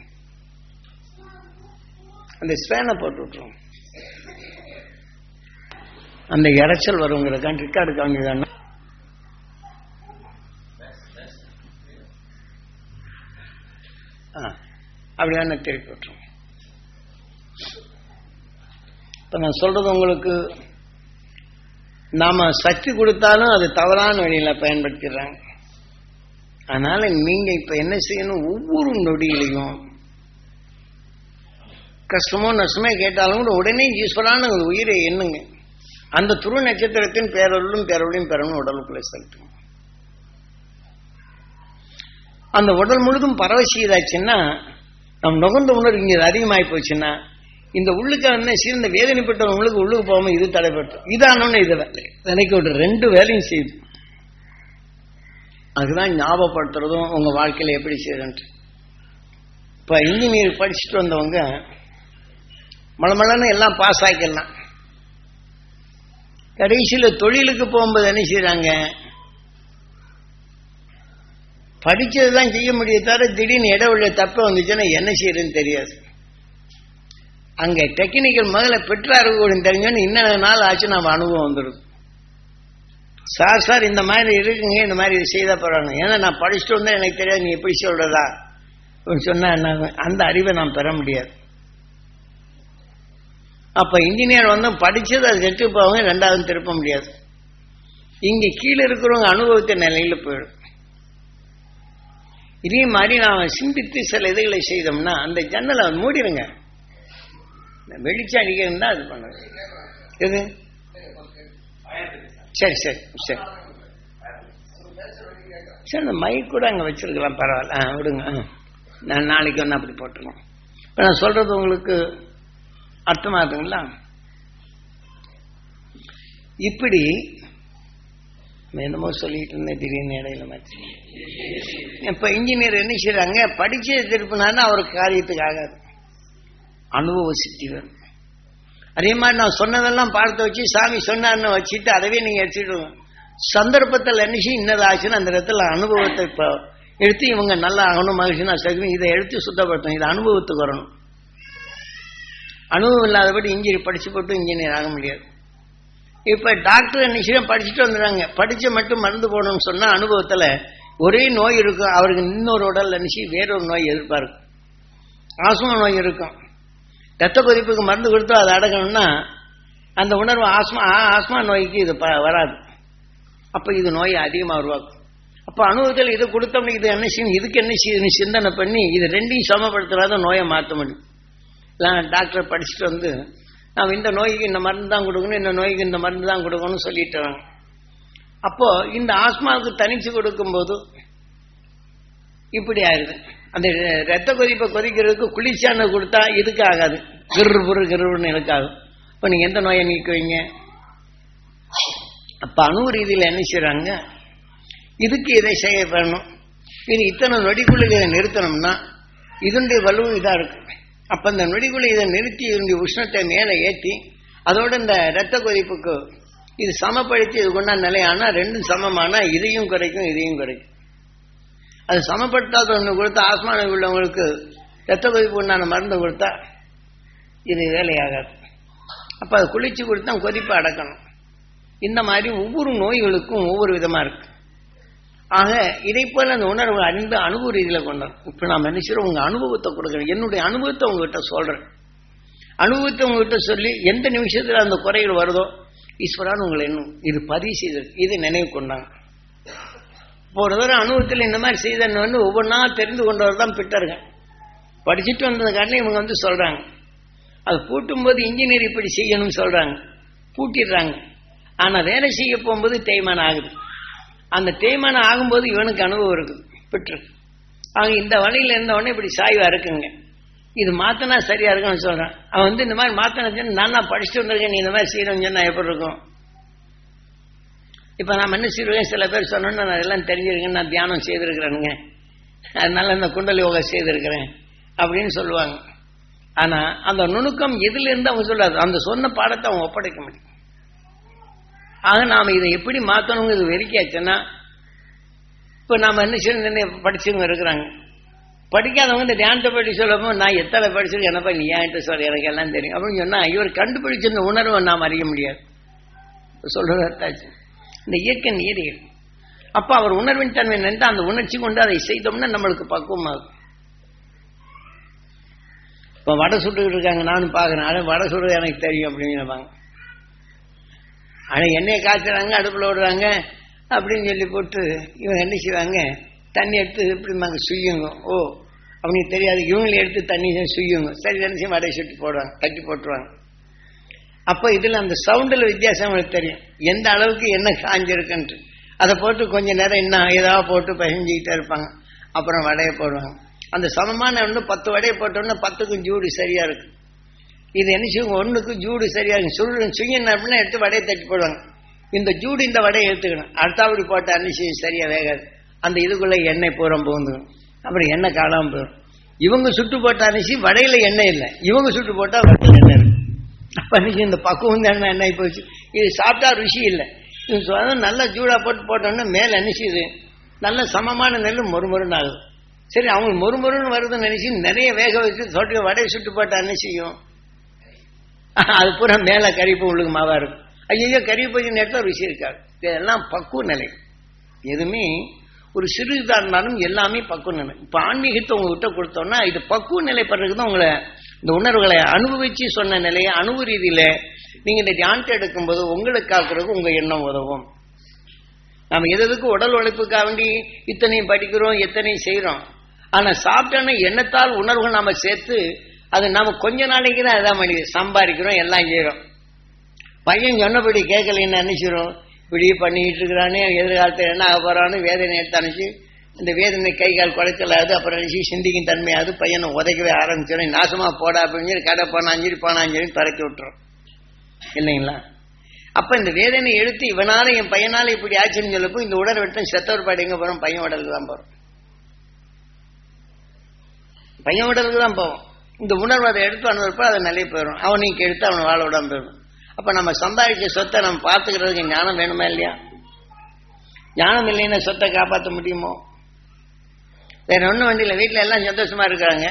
அந்த ஸ்பேனை போட்டு விட்டுருவோம். அந்த இறைச்சல் வருங்கிறதுக்கான ரெக்கார்டு காமிதான அப்படியான திருப்பி விட்டுருவோம். இப்ப நான் சொல்றது உங்களுக்கு, நாம சக்தி கொடுத்தாலும் அது தவறான வழியில பயன்படுத்திடுறாங்க. அதனால நீங்க இப்ப என்ன செய்யணும், ஒவ்வொரு நொடியிலையும் கஷ்டமோ நஷ்டமோ கேட்டாலும் கூட உடனே ஈஸ்வரான உயிரை எண்ணுங்க. அந்த துரு நட்சத்திரத்தின் பேரொருளும் பேரொழியும் பெறணும் உடலுக்குள்ள செலுத்தும். அந்த உடல் முழுதும் பரவ செய்தாச்சுன்னா, நம் நுகர்ந்த உணர்வு இங்க அதிகமாகி போச்சுன்னா, இந்த உள்ளுக்கு வந்து சீர்ந்த வேதனைப்பட்டவங்களுக்கு உள்ளுக்கு போகாம இது தடைப்பட்டோம். இதானோன்னு இதை விலைக்கு விட்டு 2 வேலையும் செய்யுது. அதுதான் ஞாபகப்படுத்துறதும் உங்க வாழ்க்கையில எப்படி செய்யுதுன்ட்டு. இப்ப இன்ஜினியர் படிச்சுட்டு வந்தவங்க மலமலன்னு எல்லாம் பாஸ் ஆக்கிடலாம். கடைசியில தொழிலுக்கு போகும்போது என்ன செய்யறாங்க, படிச்சதுதான் செய்ய முடியும் தவிர திடீர்னு இடைவெளிய தப்ப வந்துச்சுன்னா என்ன செய்யறதுன்னு தெரியாது. அங்க டெக்னிக்கல் முதல்ல பெற்ற அறிவு தெரிஞ்சோன்னு இன்னும் நாள் ஆச்சு நம்ம அனுபவம் வந்துடும். சார் இந்த மாதிரி இருக்குங்க, இந்த மாதிரி இது செய்த போறாங்க. ஏன்னா நான் படிச்சுட்டு வந்தா எனக்கு தெரியாது, நீ எப்படி சொல்றதா சொன்னா அந்த அறிவை நான் பெற முடியாது. அப்ப இன்ஜினியர் வந்து படிச்சது அது கெட்டு போவாங்க, 2வது திருப்ப முடியாது. இங்க கீழே இருக்கிறவங்க அனுபவத்த நிலையில போயிடும். இதே மாதிரி நாம சிந்தித்து சில இதுகளை செய்தோம்னா, அந்த ஜன்னலை மூடிடுங்க. வெளிச்சம் அடிக்கிறதுனா அது பண்ணுங்க. எது சரி சரி சரி சரி, இந்த மைக் கூட அங்க வச்சிருக்கலாம், பரவாயில்ல, விடுங்க. நான் நாளைக்கு ஒன்று அப்படி போட்டுருவோம். இப்ப நான் சொல்றது உங்களுக்கு அர்த்தமாகுதுங்களா? இப்படி என்னமோ சொல்லிட்டு இருந்தேன், திடீர்னு இடையில மாற்றி. இப்ப இன்ஜினியர் என்ன செய்யறாங்க, படிச்சு திருப்பினாருன்னா அவருக்கு காரியத்துக்கு ஆகாது, அனுபவ சித்தி வரும். அதே மாதிரி நான் சொன்னதெல்லாம் பார்த்து வச்சு சாமி சொன்னான்னு வச்சுட்டு அதவே நீங்க எடுத்துடுவோம். சந்தர்ப்பத்தில் என்ன செய்யும், இன்னது ஆச்சுன்னா அந்த இடத்துல அனுபவத்தை இப்போ எடுத்து இவங்க நல்லா ஆகணும், மகிழ்ச்சினா சரி இதை எடுத்து சுத்தப்படுத்தணும். இது அனுபவத்துக்கு வரணும். அனுபவம் இல்லாதபடி இன்ஜினியர் படிச்சு போட்டு இன்ஜினியர் ஆக முடியாது. இப்ப டாக்டர் என்ன செய்ய படிச்சுட்டு வந்துடுறாங்க, படிச்ச மட்டும் மருந்து போடணும்னு சொன்னா அனுபவத்துல ஒரே நோய் இருக்கும், அவருக்கு இன்னொரு உடல் நினைச்சு வேறொரு நோய் எதிர்பார்க்கும். ஆஸ்மா நோய் இருக்கும், ரத்த கொதிப்புக்கு மருந்து கொடுத்தா அதை அடக்கணும்னா அந்த உணர்வு ஆஸ்மா நோய்க்கு இது வராது. அப்ப இது நோயை அதிகமாக உருவாக்கும். அப்ப அனுபவத்தில் இதை கொடுத்தோம்னு இது என்ன செய்யும், இதுக்கு என்ன செய்யுதுன்னு சிந்தனை பண்ணி இது 2ஐயும் சமப்படுத்துறாத நோயை மாற்ற முடியும். டாக்டர் படிச்சுட்டு வந்து நாம் இந்த நோய்க்கு இந்த மருந்து தான் கொடுக்கணும், இந்த நோய்க்கு இந்த மருந்து தான் கொடுக்கணும்னு சொல்லிட்டு வராங்க. அப்போ இந்த ஆஸ்மாவுக்கு தனிச்சு கொடுக்கும்போது இப்படி ஆயிடுது. அந்த ரத்த கொதிப்பை கொதிக்கிறதுக்கு குளிர்ச்சியான கொடுத்தா இதுக்கு ஆகாது, கிருன்னு எனக்காகும். இப்போ நீங்க எந்த நோயை நீக்குவீங்க? அப்ப அணு ரீதியில் என்ன செய்யறாங்க, இதுக்கு இதை செய்ய பண்ணணும், இது இத்தனை நொடிக்குள்ள இதை நிறுத்தணும்னா இதனுடைய வலுவு இதா இருக்கு. அப்ப இந்த நொடிக்குள்ள இதை நிறுத்தி இதனுடைய உஷ்ணத்தை மேலே ஏற்றி அதோட இந்த ரத்த கொதிப்புக்கு இது சமப்படுத்தி இது கொண்டா நிலையானா 2ம் சமமானா இதையும் குறைக்கும் இதையும் குறைக்கும். அது சமப்படுத்தாத ஒன்று கொடுத்தா ஆஸ்மா நோய் உள்ளவங்களுக்கு ரத்த கொதிப்பு உண்டான மருந்து கொடுத்தா இது வேலையாகாது. அப்ப அது குளிச்சு கொடுத்தா கொதிப்பை அடக்கணும். இந்த மாதிரி ஒவ்வொரு நோய்களுக்கும் ஒவ்வொரு விதமா இருக்கு. ஆக இதை போல அந்த உணர்வு அறிந்து அனுபவ ரீதியில கொண்டோம். இப்ப நாம் என்ன செய்யறோம், உங்க அனுபவத்தை கொடுக்குறேன், என்னுடைய அனுபவத்தை உங்ககிட்ட சொல்றேன். அனுபவத்தை உங்ககிட்ட சொல்லி எந்த நிமிஷத்துல அந்த குறைகள் வருதோ ஈஸ்வரான்னு உங்களை இன்னும் இது பதிவு செய்திருக்கு, இது நினைவு கொண்டாங்க. இப்போ ஒரு தடவை அனுபவத்தில் இந்த மாதிரி செய்தன்னு வந்து ஒவ்வொன்றா தெரிந்து கொண்டவர் தான் பிட்டருங்க. படிச்சுட்டு வந்தது காரணம் இவங்க வந்து சொல்றாங்க. அது பூட்டும்போது இன்ஜினியர் இப்படி செய்யணும்னு சொல்றாங்க, பூட்டிடுறாங்க. ஆனா வேலை செய்ய போகும்போது தேய்மானம் ஆகுது. அந்த தேய்மானம் ஆகும்போது இவனுக்கு அனுபவம் இருக்கு, பிட்டு. அவங்க இந்த வழியில இருந்தவொடனே இப்படி சாய்வா இருக்குங்க, இது மாத்தினா சரியா இருக்குன்னு சொல்றான். அவன் வந்து இந்த மாதிரி மாத்தினா நான் படிச்சுட்டு வந்திருக்கேன், நீ இந்த மாதிரி செய்யணும்னு சொன்னா எப்படி இருக்கும்? இப்ப நான் என்ன செய்வேன், சில பேர் சொன்னோன்னு நான் எல்லாம் தெரிஞ்சிருக்கேன், நான் தியானம் செய்திருக்கிறேனுங்க, அதனால இந்த குண்டல் யோகா செய்திருக்கிறேன் அப்படின்னு சொல்லுவாங்க. ஆனா அந்த நுணுக்கம் எதுல இருந்து அவங்க சொல்லாது, அந்த சொன்ன பாடத்தை அவங்க ஒப்படைக்க முடியும். ஆக நாம இதை எப்படி மாத்தணுங்க இது வெறிக்காச்சுன்னா, இப்ப நாம என்ன செய்யணும், படிச்சவங்க இருக்கிறாங்க, படிக்காதவங்க இந்த தியானத்தை பற்றி சொல்லப்போ நான் எத்தனை படிச்சிருக்கேன் என்னப்பா நீ ஏன்ட்டு சொல்ல எனக்கு எல்லாம் தெரியும் அப்படின்னு சொன்னா இவர் கண்டுபிடிச்சிருந்த உணர்வை நாம் அறிய முடியாது. சொல்றதாச்சு இந்த இயற்கை நீதிகள். அப்ப அவர் உணர்வின் தன்மை நின்று அந்த உணர்ச்சி கொண்டு அதை செய்தோம்னா நம்மளுக்கு பக்குவமாகும். இப்ப வடை சுட்டுக்கிட்டு இருக்காங்க, நானும் பாக்குறேன். ஆனால் வடை சுடுறது எனக்கு தெரியும் அப்படின்னு நினைப்பாங்க. ஆனா எண்ணெயை காய்ச்சுறாங்க, அடுப்புல விடுறாங்க அப்படின்னு சொல்லி போட்டு இவங்க என்ன செய்வாங்க, தண்ணி எடுத்து இப்படிமாங்க சுய்யுங்க. ஓ அப்படின்னு தெரியாது, இவங்களை எடுத்து தண்ணி சுய்யுங்க. சரி நினைச்சு வடை சுட்டு போடுவாங்க, தட்டி போட்டுருவாங்க. அப்ப இதுல அந்த சவுண்டில் வித்தியாசம் அவங்களுக்கு தெரியும், எந்த அளவுக்கு என்ன காஞ்சிருக்குன்ட்டு. அதை போட்டு கொஞ்ச நேரம் இன்னும் ஏதாவது போட்டு பசஞ்சிக்கிட்டே இருப்பாங்க. அப்புறம் வடையை போடுவாங்க. அந்த சமமான ஒன்று 10 வடையை போட்டோன்னா 10க்கும் ஜூடு சரியா இருக்கு. இது என்ன செய்வாங்க, 1க்கு ஜூடு சரியா இருக்கு. சுய்யணும் அப்படின்னா எடுத்து வடையை தட்டி போடுவாங்க. இந்த ஜூடு இந்த வடையை எடுத்துக்கணும். அடுத்தாப்படி போட்ட அன்னிச்சு சரியா வேகாது. அந்த இதுக்குள்ள எண்ணெய் பூரம் போந்துடும். அப்புறம் எண்ணெய் காணாம போயிடும். இவங்க சுட்டு போட்ட அன்னிச்சு வடையில எண்ணெய் இல்லை, இவங்க சுட்டு போட்டா வடையில் எண்ணெய் இருக்கு. அப்ப அன்னைக்கு இந்த பக்குவம் தான் எண்ணெய் போச்சு. இது சாப்பிட்டா ருசி இல்லை. நல்லா ஜூடா போட்டு போட்டோன்னா மேல அன்னிச்சுது நல்ல சமமான நெல் மொறுமொறுன்னு ஆகுது. சரி அவங்க மொறுமொறுன்னு வருதுன்னு நினைச்சு நிறைய வேக வச்சு சொட்டு வடையை சுட்டு போட்ட அன்னிச்சியும் அது பூரா மேல கறிப்பு உள்ளுக்கு மாவா இருக்கும். ஐயோ கறிப்பு நேரத்தில் ருசி இருக்காது. இதெல்லாம் பக்குவ நிலை. எதுவுமே ஒரு சிறுதான் இருந்தாலும் எல்லாமே பக்குவ நிலை. இப்ப ஆன்மீகத்தை உங்ககிட்ட கொடுத்தோம்னா இது பக்குவ நிலை பண்றதுக்கு தான் உங்களை இந்த உணர்வுகளை அனுபவிச்சு சொன்ன நிலையை அனுபவ ரீதியில நீங்க இந்த தியானத்தை எடுக்கும்போது உங்களுக்கு காக்கிறதுக்கு உங்க எண்ணம் உதவும். நம்ம எதுக்கு உடல் உழைப்புக்காக வேண்டி இத்தனையும் படிக்கிறோம், எத்தனையும் செய்யறோம். ஆனா சாப்பிட்டோன்னா எண்ணத்தால் உணர்வுகள் நாம சேர்த்து அது நாம கொஞ்ச நாளைக்கு தான் அதான் பண்ணி சம்பாதிக்கிறோம், எல்லாம் செய்யறோம். பையன் சொன்னபடி கேட்கலன்னு நினைச்சிடும். இப்படி பண்ணிட்டு இருக்கிறானே, எதிர்காலத்தில் என்ன ஆக போறான்னு வேதனை எடுத்து அனுப்பிச்சு இந்த வேதனை கை கால் குறைச்சலாது. அப்புறம் நினைச்சு சிந்திக்கும் தன்மையாது பையனை உதைக்கவே ஆரம்பிச்சிடும். நாசமா போடா அப்படின்னு சொல்லி கடை போனாஞ்சு பறக்கி விட்டுரும் இல்லைங்களா? அப்ப இந்த வேதனை எடுத்து இவனால என் பையனால இப்படி ஆச்சுன்னு சொல்லப்போ இந்த உடல் விட்டு செத்தவர் பாடு எங்க போறோம், பையன் உடலுக்கு தான் போறோம். பையன் உடலுக்கு தான் போவோம். இந்த உணர்வு அதை எடுத்து வந்தப்ப அதை நிலைய போயிடும். அவனுக்கு எடுத்து அவனை வாழ விடாம போயிடும். அப்ப நம்ம சம்பாதிச்ச சொத்தை நம்ம பார்த்துக்கிறதுக்கு ஞானம் வேணுமா இல்லையா? ஞானம் இல்லைன்னா சொத்தை காப்பாற்ற முடியுமோ? வேற ஒன்றும் வண்டியில் வீட்டில் எல்லாம் சந்தோஷமா இருக்கிறாங்க.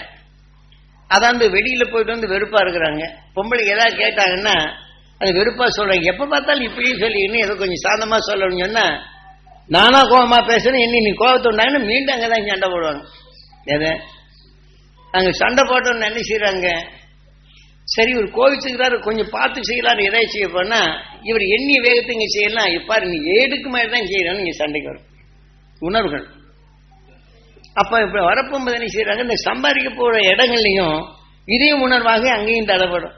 அதாவது வெளியில போயிட்டு வந்து வெறுப்பா இருக்கிறாங்க. பொம்பளைக்கு ஏதாவது கேட்டாங்கன்னா அது வெறுப்பா சொல்றாங்க. எப்ப பார்த்தாலும் இப்படியும் சொல்லிக்கணும், ஏதோ கொஞ்சம் சாந்தமா சொல்லணும்னு சொன்னா நானா கோபமா பேசுறேன், நீ கோபத்தை உண்டாங்கன்னு மீண்டும் அங்கதான் சண்டை போடுவாங்க. எதை அங்க சண்டை போட்டோம்னு என்ன செய்யறாங்க, சரி ஒரு கோவிச்சுக்கிறாரு கொஞ்சம் பார்த்து செய்யலாரு, எதாவது செய்ய போனா இவர் எண்ணிய வேகத்தை இங்க செய்யலாம், இப்பாரு நீ ஏடுக்கு மாதிரி தான் செய்யறான்னு இங்க சண்டைக்கு வரும் உணர்வுகள். அப்ப இப்ப வரப்போது என்ன செய்யறாங்க, இந்த சம்பாதிக்க போற இடங்கள்லையும் இதே உணர்வாக அங்கேயும் தடைப்படும்.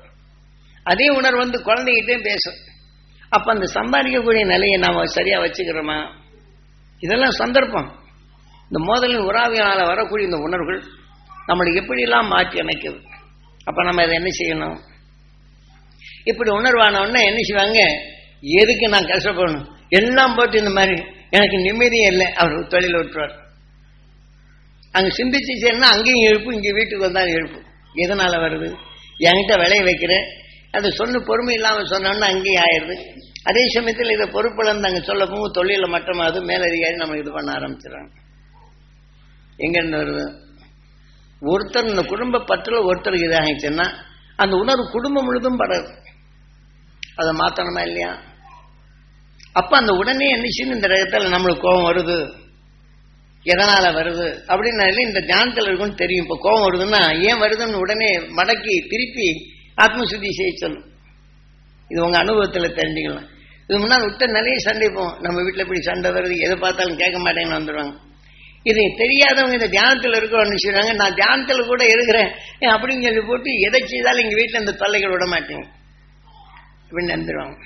அதே உணர்வு வந்து குழந்தைகிட்டே பேசும். அப்ப அந்த சம்பாதிக்கக்கூடிய நிலையை நாம சரியா வச்சுக்கிறோமா? இதெல்லாம் சந்தர்ப்பம். இந்த மோதலின் உறாவியால வரக்கூடிய இந்த உணர்வுகள் நம்மளுக்கு எப்படியெல்லாம் மாற்றி அமைக்குது. அப்ப நம்ம அதை என்ன செய்யணும்? இப்படி உணர்வானோன்னா என்ன செய்வாங்க, எதுக்கு நான் கஷ்டப்படணும் எல்லாம் போட்டு இந்த மாதிரி எனக்கு நிம்மதியே இல்லை, அவர் தொழில் விட்டுருவார். அங்க சிந்திச்சு செய்யணும்னா அங்கேயும் எழுப்பு, இங்க வீட்டுக்கு வந்தாலும் எழுப்பு. எதனால வருது, என்கிட்ட விளைய வைக்கிறேன் அதை சொன்ன பொறுமை இல்லாமல் சொன்னோம்னா அங்கேயும் ஆயிடுது. அதே சமயத்தில் இதை பொறுப்பிழந்து அங்கே சொல்ல போகும் தொழில மட்டமாவது மேலதிகாரி நம்ம இது பண்ண ஆரம்பிச்சிடறாங்க. எங்க இருந்து வருது? ஒருத்தர் இந்த குடும்ப பற்றுல ஒருத்தருக்கு இதாகிச்சுன்னா அந்த உணர்வு குடும்பம் முழுதும் படாது. அதை மாத்தணுமா இல்லையா? அப்ப அந்த உடனே என்னச்சுன்னு இந்த இடத்துல நம்மளுக்கு கோபம் வருது, எதனால வருது அப்படின்னு இந்த தியானத்தில் இருக்குன்னு தெரியும். இப்ப கோபம் வருதுன்னா ஏன் வருதுன்னு உடனே மடக்கி திருப்பி ஆத்மசுத்தி செய்ய சொல்லும். இது உங்க அனுபவத்துல தெரிஞ்சுக்கலாம். இது முன்னால் விட்ட நிலையை சண்டை போவோம். நம்ம வீட்டுல இப்படி சண்டை வருது, எதை பார்த்தாலும் கேட்க மாட்டேங்கன்னு வந்துடுவாங்க. இது தெரியாதவங்க இந்த தியானத்தில் இருக்கணும்னு சொல்றாங்க, நான் தியானத்தில் கூட இருக்கிறேன் அப்படின்னு சொல்லி போட்டு எதை செய்தாலும் எங்க வீட்டுல இந்த தொல்லைகள் விட மாட்டேங்க அப்படின்னு நினைந்துருவாங்க.